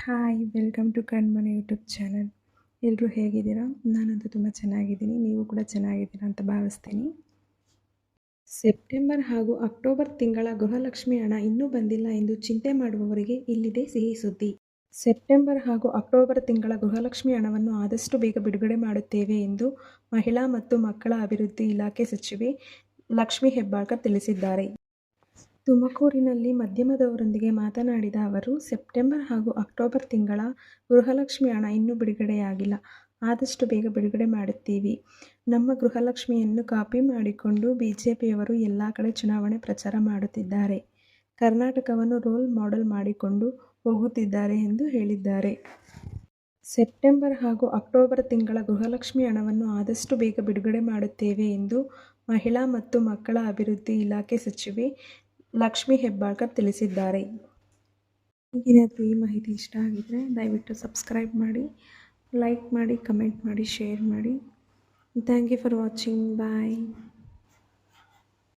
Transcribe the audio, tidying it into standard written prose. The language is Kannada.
Hi welcome to Kanmane YouTube channel. ಎಲ್ಲರೂ ಹೇಗಿದ್ದೀರಾ? ನಾನಂತೂ ತುಂಬ ಚೆನ್ನಾಗಿದ್ದೀನಿ. ನೀವು ಕೂಡ ಚೆನ್ನಾಗಿದ್ದೀರಾ ಅಂತ ಭಾವಿಸ್ತೀನಿ. ಸೆಪ್ಟೆಂಬರ್ ಹಾಗೂ ಅಕ್ಟೋಬರ್ ತಿಂಗಳ ಗೃಹಲಕ್ಷ್ಮಿ ಹಣ ಇನ್ನೂ ಬಂದಿಲ್ಲ ಎಂದು ಚಿಂತೆ ಮಾಡುವವರಿಗೆ ಇಲ್ಲಿದೆ ಸಿಹಿ ಸುದ್ದಿ. ಸೆಪ್ಟೆಂಬರ್ ಹಾಗೂ ಅಕ್ಟೋಬರ್ ತಿಂಗಳ ಗೃಹಲಕ್ಷ್ಮಿ ಹಣವನ್ನು ಆದಷ್ಟು ಬೇಗ ಬಿಡುಗಡೆ ಮಾಡುತ್ತೇವೆ ಎಂದು ಮಹಿಳಾ ಮತ್ತು ಮಕ್ಕಳ ಅಭಿವೃದ್ಧಿ ಇಲಾಖೆ ಸಚಿವೆ ಲಕ್ಷ್ಮಿ ಹೆಬ್ಬಾಳ್ಕರ್ ತಿಳಿಸಿದ್ದಾರೆ. ತುಮಕೂರಿನಲ್ಲಿ ಮಾಧ್ಯಮದವರೊಂದಿಗೆ ಮಾತನಾಡಿದ ಅವರು, ಸೆಪ್ಟೆಂಬರ್ ಹಾಗೂ ಅಕ್ಟೋಬರ್ ತಿಂಗಳ ಗೃಹಲಕ್ಷ್ಮಿ ಹಣ ಇನ್ನೂ ಬಿಡುಗಡೆಯಾಗಿಲ್ಲ. ಆದಷ್ಟು ಬೇಗ ಬಿಡುಗಡೆ ಮಾಡುತ್ತೀವಿ. ನಮ್ಮ ಗೃಹಲಕ್ಷ್ಮಿಯನ್ನು ಕಾಪಿ ಮಾಡಿಕೊಂಡು ಬಿಜೆಪಿಯವರು ಎಲ್ಲ ಕಡೆ ಚುನಾವಣೆ ಪ್ರಚಾರ ಮಾಡುತ್ತಿದ್ದಾರೆ. ಕರ್ನಾಟಕವನ್ನು ರೋಲ್ ಮಾಡೆಲ್ ಮಾಡಿಕೊಂಡು ಹೋಗುತ್ತಿದ್ದಾರೆ ಎಂದು ಹೇಳಿದ್ದಾರೆ. ಸೆಪ್ಟೆಂಬರ್ ಹಾಗೂ ಅಕ್ಟೋಬರ್ ತಿಂಗಳ ಗೃಹಲಕ್ಷ್ಮಿ ಹಣವನ್ನು ಆದಷ್ಟು ಬೇಗ ಬಿಡುಗಡೆ ಮಾಡುತ್ತೇವೆ ಎಂದು ಮಹಿಳಾ ಮತ್ತು ಮಕ್ಕಳ ಅಭಿವೃದ್ಧಿ ಇಲಾಖೆ ಸಚಿವೆ ಲಕ್ಷ್ಮಿ ಹೆಬ್ಬಾಳ್ಕರ್ ತಿಳಿಸಿದ್ದಾರೆ. ಈಗೇನಾದರೂ ಈ ಮಾಹಿತಿ ಇಷ್ಟ ಆಗಿದ್ರೆ ದಯವಿಟ್ಟು ಸಬ್ಸ್ಕ್ರೈಬ್ ಮಾಡಿ, ಲೈಕ್ ಮಾಡಿ, ಕಮೆಂಟ್ ಮಾಡಿ, ಶೇರ್ ಮಾಡಿ. Thank you for watching. Bye.